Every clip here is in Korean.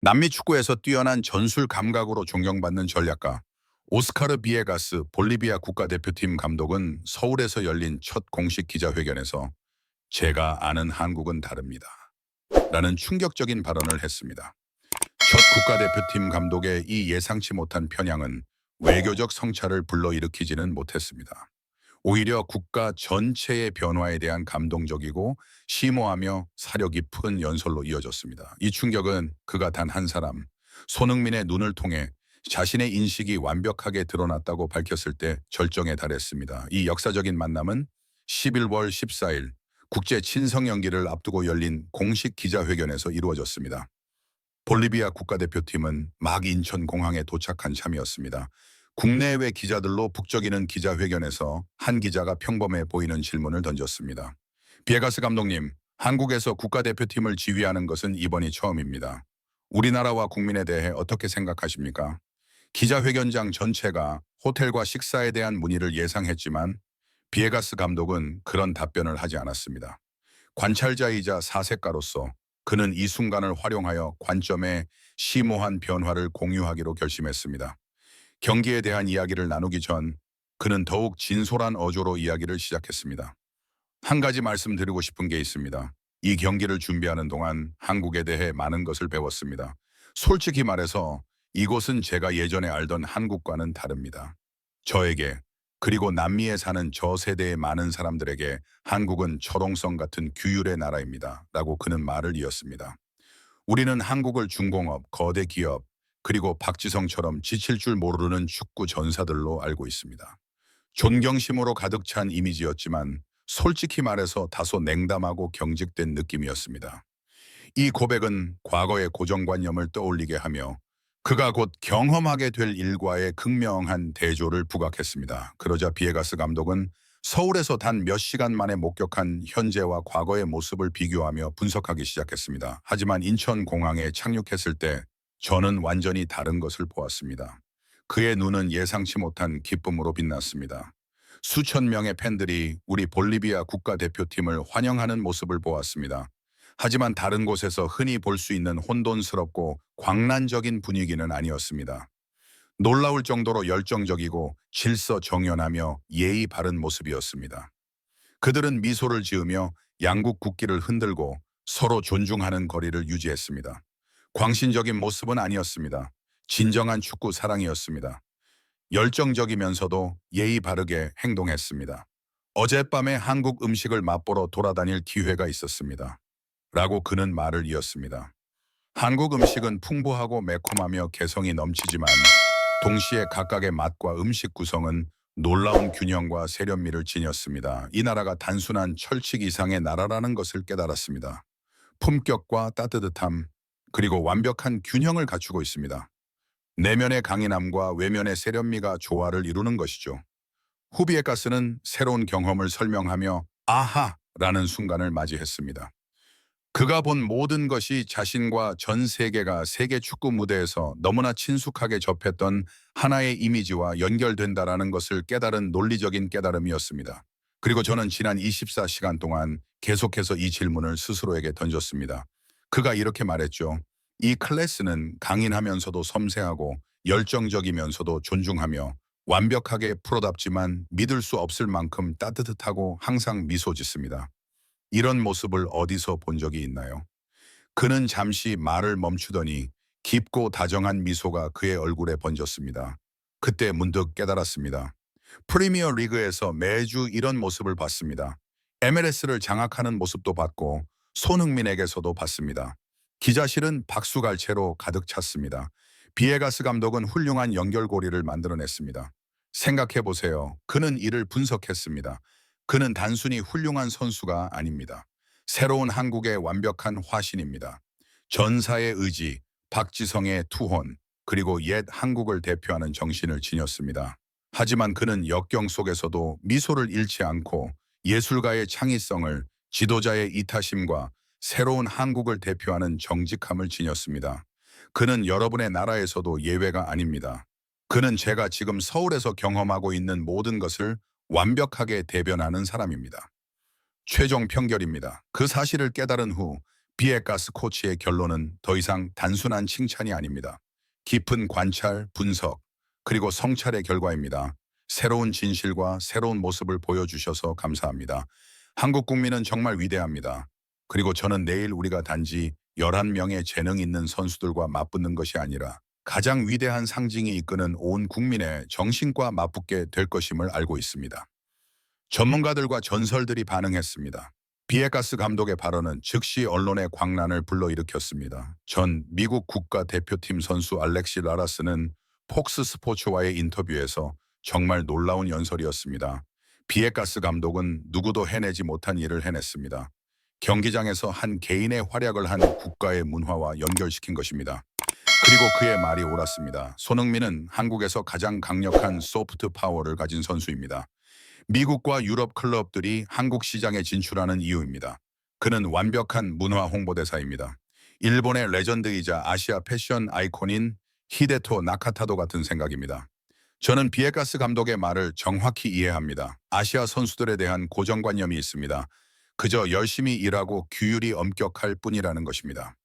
남미 축구에서 뛰어난 전술 감각으로 존경받는 전략가 오스카르 비에가스 볼리비아 국가대표팀 감독은 서울에서 열린 첫 공식 기자회견에서 제가 아는 한국은 다릅니다. 라는 충격적인 발언을 했습니다. 첫 국가대표팀 감독의 이 예상치 못한 편향은 외교적 성찰을 불러일으키지는 못했습니다. 오히려 국가 전체의 변화에 대한 감동적이고 심오하며 사려 깊은 연설로 이어졌습니다. 이 충격은 그가 단 한 사람, 손흥민의 눈을 통해 자신의 인식이 완벽하게 드러났다고 밝혔을 때 절정에 달했습니다. 이 역사적인 만남은 11월 14일 국제 친선 경기를 앞두고 열린 공식 기자회견에서 이루어졌습니다. 볼리비아 국가대표팀은 막 인천공항에 도착한 참이었습니다. 국내외 기자들로 북적이는 기자회견에서 한 기자가 평범해 보이는 질문을 던졌습니다. 비에가스 감독님, 한국에서 국가대표팀을 지휘하는 것은 이번이 처음입니다. 우리나라와 국민에 대해 어떻게 생각하십니까? 기자회견장 전체가 호텔과 식사에 대한 문의를 예상했지만 비에가스 감독은 그런 답변을 하지 않았습니다. 관찰자이자 사색가로서 그는 이 순간을 활용하여 관점의 심오한 변화를 공유하기로 결심했습니다. 경기에 대한 이야기를 나누기 전 그는 더욱 진솔한 어조로 이야기를 시작했습니다. 한 가지 말씀드리고 싶은 게 있습니다. 이 경기를 준비하는 동안 한국에 대해 많은 것을 배웠습니다. 솔직히 말해서 이곳은 제가 예전에 알던 한국과는 다릅니다. 저에게, 그리고 남미에 사는 저 세대의 많은 사람들에게 한국은 철옹성 같은 규율의 나라입니다. 라고 그는 말을 이었습니다. 우리는 한국을 중공업, 거대 기업, 그리고 박지성처럼 지칠 줄 모르는 축구 전사들로 알고 있습니다. 존경심으로 가득 찬 이미지였지만 솔직히 말해서 다소 냉담하고 경직된 느낌이었습니다. 이 고백은 과거의 고정관념을 떠올리게 하며 그가 곧 경험하게 될 일과의 극명한 대조를 부각했습니다. 그러자 비에가스 감독은 서울에서 단 몇 시간 만에 목격한 현재와 과거의 모습을 비교하며 분석하기 시작했습니다. 하지만 인천공항에 착륙했을 때 저는 완전히 다른 것을 보았습니다. 그의 눈은 예상치 못한 기쁨으로 빛났습니다. 수천 명의 팬들이 우리 볼리비아 국가대표팀을 환영하는 모습을 보았습니다. 하지만 다른 곳에서 흔히 볼 수 있는 혼돈스럽고 광란적인 분위기는 아니었습니다. 놀라울 정도로 열정적이고 질서정연하며 예의 바른 모습이었습니다. 그들은 미소를 지으며 양국 국기를 흔들고 서로 존중하는 거리를 유지했습니다. 광신적인 모습은 아니었습니다. 진정한 축구 사랑이었습니다. 열정적이면서도 예의 바르게 행동했습니다. 어젯밤에 한국 음식을 맛보러 돌아다닐 기회가 있었습니다. 라고 그는 말을 이었습니다. 한국 음식은 풍부하고 매콤하며 개성이 넘치지만 동시에 각각의 맛과 음식 구성은 놀라운 균형과 세련미를 지녔습니다. 이 나라가 단순한 철칙 이상의 나라라는 것을 깨달았습니다. 품격과 따뜻함, 그리고 완벽한 균형을 갖추고 있습니다. 내면의 강인함과 외면의 세련미가 조화를 이루는 것이죠. 후비에가스는 새로운 경험을 설명하며 아하라는 순간을 맞이했습니다. 그가 본 모든 것이 자신과 전 세계가 세계 축구 무대에서 너무나 친숙하게 접했던 하나의 이미지와 연결된다라는 것을 깨달은 논리적인 깨달음이었습니다. 그리고 저는 지난 24시간 동안 계속해서 이 질문을 스스로에게 던졌습니다. 그가 이렇게 말했죠. 이 클래스는 강인하면서도 섬세하고 열정적이면서도 존중하며 완벽하게 프로답지만 믿을 수 없을 만큼 따뜻하고 항상 미소 짓습니다. 이런 모습을 어디서 본 적이 있나요? 그는 잠시 말을 멈추더니 깊고 다정한 미소가 그의 얼굴에 번졌습니다. 그때 문득 깨달았습니다. 프리미어 리그에서 매주 이런 모습을 봤습니다. MLS를 장악하는 모습도 봤고 손흥민에게서도 봤습니다. 기자실은 박수갈채로 가득 찼습니다. 비에가스 감독은 훌륭한 연결고리를 만들어냈습니다. 생각해보세요. 그는 이를 분석했습니다. 그는 단순히 훌륭한 선수가 아닙니다. 새로운 한국의 완벽한 화신입니다. 전사의 의지, 박지성의 투혼, 그리고 옛 한국을 대표하는 정신을 지녔습니다. 하지만 그는 역경 속에서도 미소를 잃지 않고 예술가의 창의성을, 지도자의 이타심과 새로운 한국을 대표하는 정직함을 지녔습니다. 그는 여러분의 나라에서도 예외가 아닙니다. 그는 제가 지금 서울에서 경험하고 있는 모든 것을 완벽하게 대변하는 사람입니다. 최종 평결입니다. 그 사실을 깨달은 후 비에가스 코치의 결론은 더 이상 단순한 칭찬이 아닙니다. 깊은 관찰, 분석, 그리고 성찰의 결과입니다. 새로운 진실과 새로운 모습을 보여주셔서 감사합니다. 한국 국민은 정말 위대합니다. 그리고 저는 내일 우리가 단지 11명의 재능 있는 선수들과 맞붙는 것이 아니라 가장 위대한 상징이 이끄는 온 국민의 정신과 맞붙게 될 것임을 알고 있습니다. 전문가들과 전설들이 반응했습니다. 비에가스 감독의 발언은 즉시 언론의 광란을 불러일으켰습니다. 전 미국 국가대표팀 선수 알렉시 라라스는 폭스 스포츠와의 인터뷰에서 정말 놀라운 연설이었습니다. 비에가스 감독은 누구도 해내지 못한 일을 해냈습니다. 경기장에서 한 개인의 활약을 한 국가의 문화와 연결시킨 것입니다. 그리고 그의 말이 옳았습니다. 손흥민은 한국에서 가장 강력한 소프트 파워를 가진 선수입니다. 미국과 유럽 클럽들이 한국 시장에 진출하는 이유입니다. 그는 완벽한 문화 홍보대사입니다. 일본의 레전드이자 아시아 패션 아이콘인 히데토 나카타도 같은 생각입니다. 저는 비에가스 감독의 말을 정확히 이해합니다. 아시아 선수들에 대한 고정관념이 있습니다. 그저 열심히 일하고 규율이 엄격할 뿐이라는 것입니다.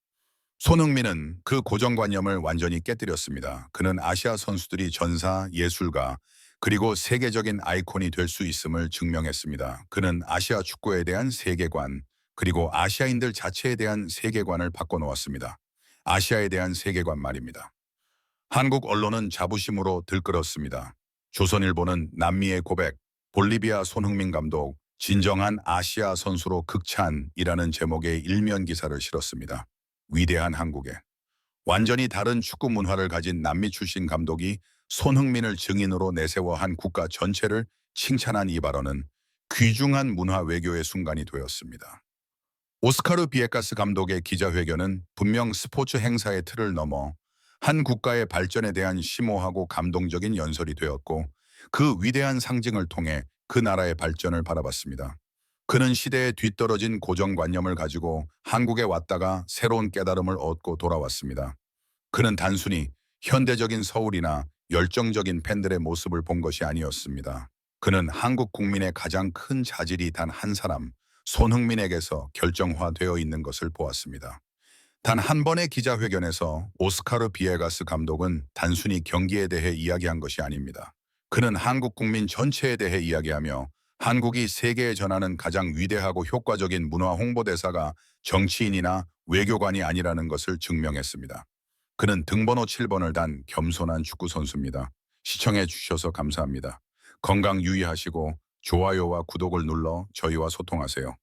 손흥민은 그 고정관념을 완전히 깨뜨렸습니다. 그는 아시아 선수들이 전사, 예술가, 그리고 세계적인 아이콘이 될 수 있음을 증명했습니다. 그는 아시아 축구에 대한 세계관, 그리고 아시아인들 자체에 대한 세계관을 바꿔놓았습니다. 아시아에 대한 세계관 말입니다. 한국 언론은 자부심으로 들끓었습니다. 조선일보는 남미의 고백, 볼리비아 손흥민 감독, 진정한 아시아 선수로 극찬이라는 제목의 일면 기사를 실었습니다. 위대한 한국에. 완전히 다른 축구 문화를 가진 남미 출신 감독이 손흥민을 증인으로 내세워 한 국가 전체를 칭찬한 이 발언은 귀중한 문화 외교의 순간이 되었습니다. 오스카르 비에가스 감독의 기자회견은 분명 스포츠 행사의 틀을 넘어 한 국가의 발전에 대한 심오하고 감동적인 연설이 되었고 그 위대한 상징을 통해 그 나라의 발전을 바라봤습니다. 그는 시대에 뒤떨어진 고정관념을 가지고 한국에 왔다가 새로운 깨달음을 얻고 돌아왔습니다. 그는 단순히 현대적인 서울이나 열정적인 팬들의 모습을 본 것이 아니었습니다. 그는 한국 국민의 가장 큰 자질이 단 한 사람, 손흥민에게서 결정화되어 있는 것을 보았습니다. 단 한 번의 기자회견에서 오스카르 비에가스 감독은 단순히 경기에 대해 이야기한 것이 아닙니다. 그는 한국 국민 전체에 대해 이야기하며 한국이 세계에 전하는 가장 위대하고 효과적인 문화 홍보대사가 정치인이나 외교관이 아니라는 것을 증명했습니다. 그는 등번호 7번을 단 겸손한 축구 선수입니다. 시청해 주셔서 감사합니다. 건강 유의하시고 좋아요와 구독을 눌러 저희와 소통하세요.